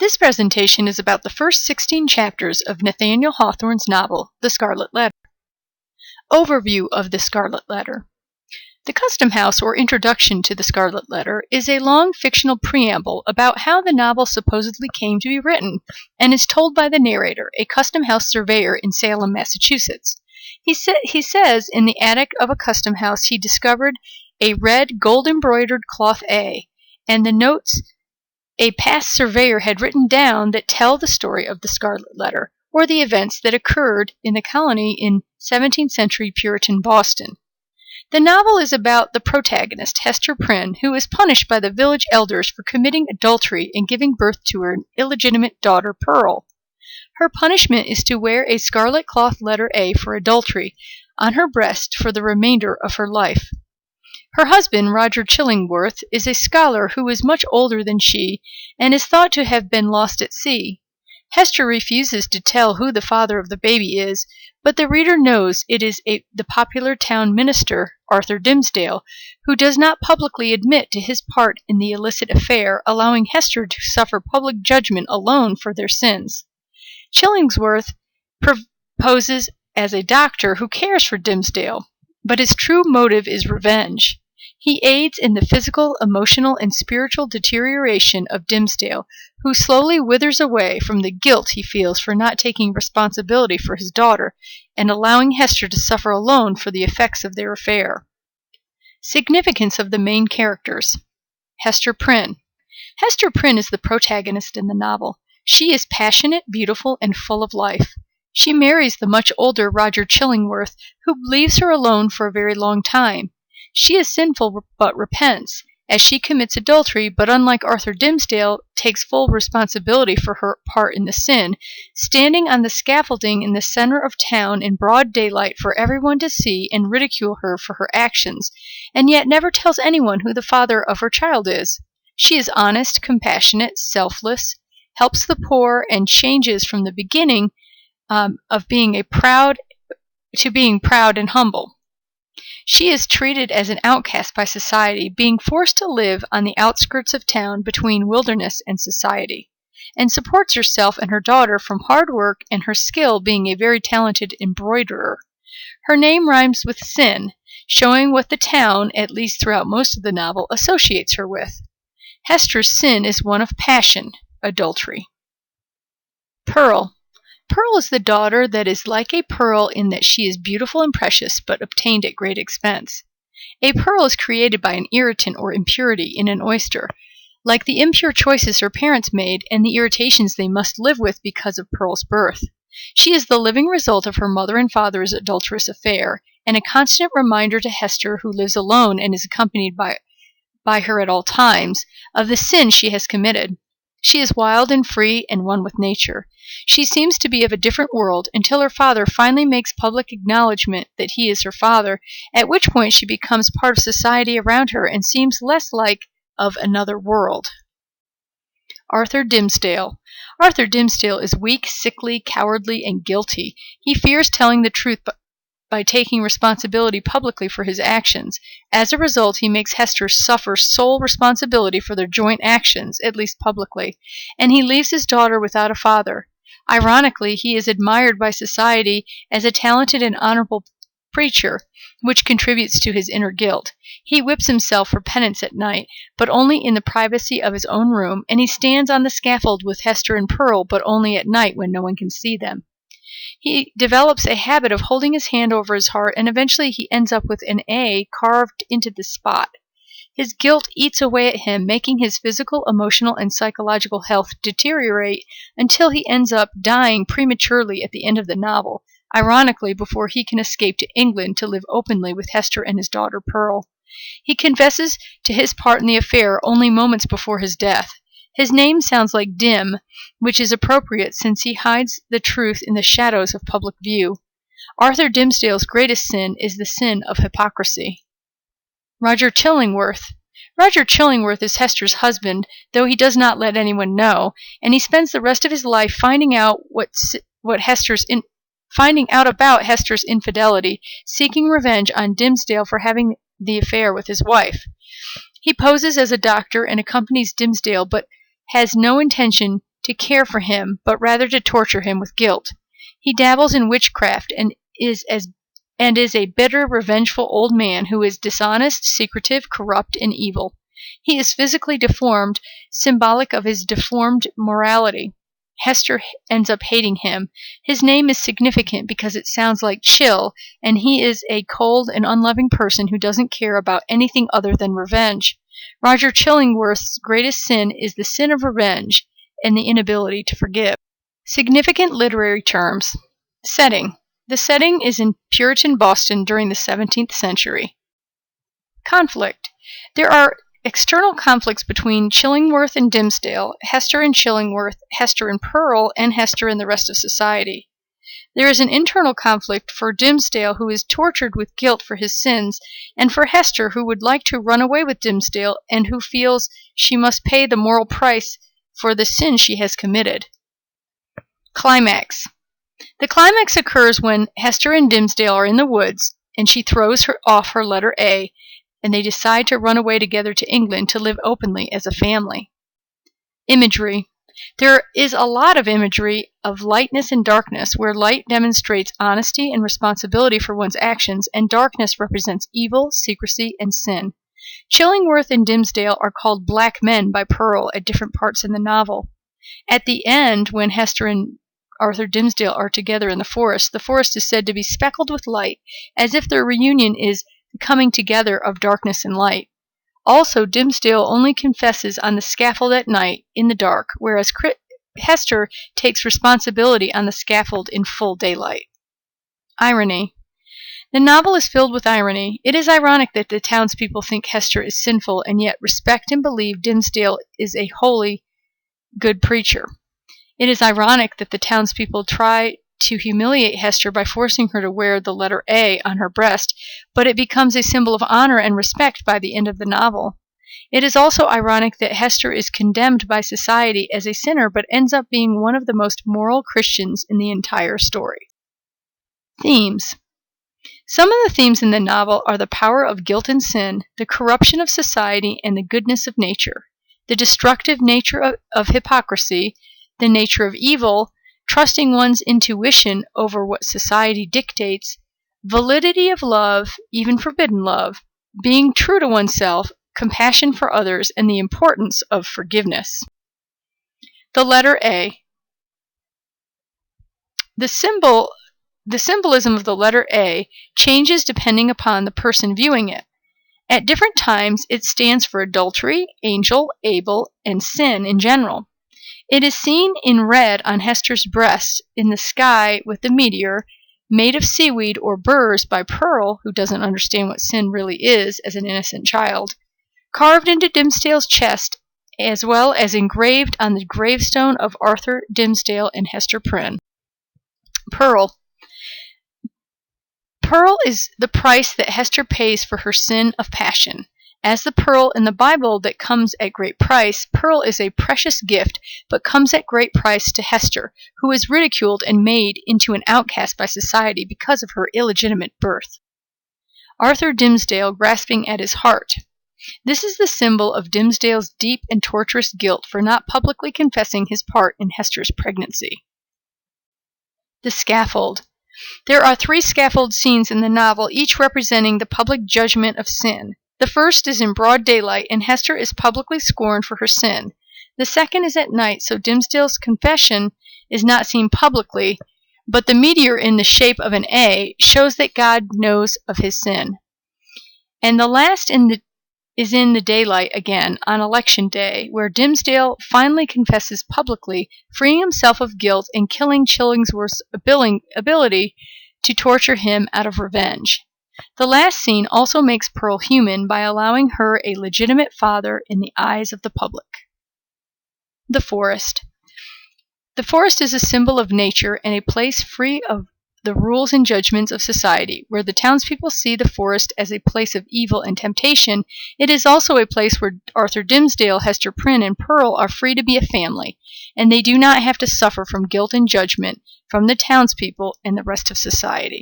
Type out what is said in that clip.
This presentation is about the first 16 chapters of Nathaniel Hawthorne's novel, The Scarlet Letter. Overview of The Scarlet Letter. The Custom House, or Introduction to The Scarlet Letter, is a long fictional preamble about how the novel supposedly came to be written, and is told by the narrator, a custom house surveyor in Salem, Massachusetts. He says in the attic of a custom house he discovered a red gold-embroidered cloth A, and the notes a past surveyor had written down that tell the story of the Scarlet Letter, or the events that occurred in the colony in 17th century Puritan Boston. The novel is about the protagonist, Hester Prynne, who is punished by the village elders for committing adultery and giving birth to her illegitimate daughter, Pearl. Her punishment is to wear a scarlet cloth letter A for adultery on her breast for the remainder of her life. Her husband, Roger Chillingworth, is a scholar who is much older than she and is thought to have been lost at sea. Hester refuses to tell who the father of the baby is, but the reader knows it is the popular town minister, Arthur Dimmesdale, who does not publicly admit to his part in the illicit affair, allowing Hester to suffer public judgment alone for their sins. Chillingworth poses as a doctor who cares for Dimmesdale, but his true motive is revenge. He aids in the physical, emotional, and spiritual deterioration of Dimmesdale, who slowly withers away from the guilt he feels for not taking responsibility for his daughter and allowing Hester to suffer alone for the effects of their affair. Significance of the main characters. Hester Prynne. Hester Prynne is the protagonist in the novel. She is passionate, beautiful, and full of life. She marries the much older Roger Chillingworth, who leaves her alone for a very long time. She is sinful but repents, as she commits adultery, but unlike Arthur Dimmesdale, takes full responsibility for her part in the sin, standing on the scaffolding in the center of town in broad daylight for everyone to see and ridicule her for her actions, and yet never tells anyone who the father of her child is. She is honest, compassionate, selfless, helps the poor, and changes from the beginning of being proud and humble. She is treated as an outcast by society, being forced to live on the outskirts of town between wilderness and society, and supports herself and her daughter from hard work and her skill, being a very talented embroiderer. Her name rhymes with sin, showing what the town, at least throughout most of the novel, associates her with. Hester's sin is one of passion, adultery. Pearl. Pearl is the daughter that is like a pearl in that she is beautiful and precious, but obtained at great expense. A pearl is created by an irritant or impurity in an oyster, like the impure choices her parents made and the irritations they must live with because of Pearl's birth. She is the living result of her mother and father's adulterous affair, and a constant reminder to Hester, who lives alone and is accompanied by her at all times, of the sin she has committed. She is wild and free and one with nature. She seems to be of a different world until her father finally makes public acknowledgement that he is her father, at which point she becomes part of society around her and seems less like of another world. Arthur Dimmesdale. Arthur Dimmesdale is weak, sickly, cowardly, and guilty. He fears telling the truth by taking responsibility publicly for his actions. As a result, he makes Hester suffer sole responsibility for their joint actions, at least publicly, and he leaves his daughter without a father. Ironically, he is admired by society as a talented and honorable preacher, which contributes to his inner guilt. He whips himself for penance at night, but only in the privacy of his own room, and he stands on the scaffold with Hester and Pearl, but only at night when no one can see them. He develops a habit of holding his hand over his heart, and eventually he ends up with an A carved into the spot. His guilt eats away at him, making his physical, emotional, and psychological health deteriorate until he ends up dying prematurely at the end of the novel, ironically before he can escape to England to live openly with Hester and his daughter Pearl. He confesses to his part in the affair only moments before his death. His name sounds like Dim, which is appropriate since he hides the truth in the shadows of public view. Arthur Dimmesdale's greatest sin is the sin of hypocrisy. Roger Chillingworth. Roger Chillingworth is Hester's husband, though he does not let anyone know, and he spends the rest of his life finding out about Hester's infidelity, seeking revenge on Dimmesdale for having the affair with his wife. He poses as a doctor and accompanies Dimmesdale, but has no intention to care for him, but rather to torture him with guilt. He dabbles in witchcraft and is a bitter, revengeful old man who is dishonest, secretive, corrupt, and evil. He is physically deformed, symbolic of his deformed morality. Hester ends up hating him. His name is significant because it sounds like chill, and he is a cold and unloving person who doesn't care about anything other than revenge. Roger Chillingworth's greatest sin is the sin of revenge and the inability to forgive. Significant literary terms. Setting. The setting is in Puritan Boston during the 17th century. Conflict. There are external conflicts between Chillingworth and Dimmesdale, Hester and Chillingworth, Hester and Pearl, and Hester and the rest of society. There is an internal conflict for Dimmesdale, who is tortured with guilt for his sins, and for Hester, who would like to run away with Dimmesdale and who feels she must pay the moral price for the sin she has committed. Climax. The climax occurs when Hester and Dimmesdale are in the woods, and she throws off her letter A, and they decide to run away together to England to live openly as a family. Imagery. There is a lot of imagery of lightness and darkness, where light demonstrates honesty and responsibility for one's actions, and darkness represents evil, secrecy, and sin. Chillingworth and Dimmesdale are called black men by Pearl at different parts in the novel. At the end, when Hester and Arthur Dimmesdale are together in the forest is said to be speckled with light, as if their reunion is the coming together of darkness and light. Also, Dimmesdale only confesses on the scaffold at night, in the dark, whereas Hester takes responsibility on the scaffold in full daylight. Irony. The novel is filled with irony. It is ironic that the townspeople think Hester is sinful and yet respect and believe Dimmesdale is a holy, good preacher. It is ironic that the townspeople try to humiliate Hester by forcing her to wear the letter A on her breast, but it becomes a symbol of honor and respect by the end of the novel. It is also ironic that Hester is condemned by society as a sinner, but ends up being one of the most moral Christians in the entire story. Themes. Some of the themes in the novel are the power of guilt and sin, the corruption of society, and the goodness of nature, the destructive nature of hypocrisy, the nature of evil, trusting one's intuition over what society dictates, validity of love, even forbidden love, being true to oneself, compassion for others, and the importance of forgiveness. The letter A. The symbolism of the letter A changes depending upon the person viewing it. At different times, it stands for adultery, angel, Abel, and sin in general. It is seen in red on Hester's breast in the sky with the meteor, made of seaweed or burrs by Pearl, who doesn't understand what sin really is as an innocent child, carved into Dimmesdale's chest, as well as engraved on the gravestone of Arthur Dimmesdale and Hester Prynne. Pearl. Pearl is the price that Hester pays for her sin of passion. As the pearl in the Bible that comes at great price, Pearl is a precious gift, but comes at great price to Hester, who is ridiculed and made into an outcast by society because of her illegitimate birth. Arthur Dimmesdale grasping at his heart. This is the symbol of Dimmesdale's deep and torturous guilt for not publicly confessing his part in Hester's pregnancy. The scaffold. There are 3 scaffold scenes in the novel, each representing the public judgment of sin. The first is in broad daylight, and Hester is publicly scorned for her sin. The second is at night, so Dimmesdale's confession is not seen publicly, but the meteor in the shape of an A shows that God knows of his sin. And the last is in the daylight again, on election day, where Dimmesdale finally confesses publicly, freeing himself of guilt and killing Chillingworth's ability to torture him out of revenge. The last scene also makes Pearl human by allowing her a legitimate father in the eyes of the public. The forest. The forest is a symbol of nature and a place free of the rules and judgments of society. Where the townspeople see the forest as a place of evil and temptation, it is also a place where Arthur Dimmesdale, Hester Prynne, and Pearl are free to be a family, and they do not have to suffer from guilt and judgment from the townspeople and the rest of society.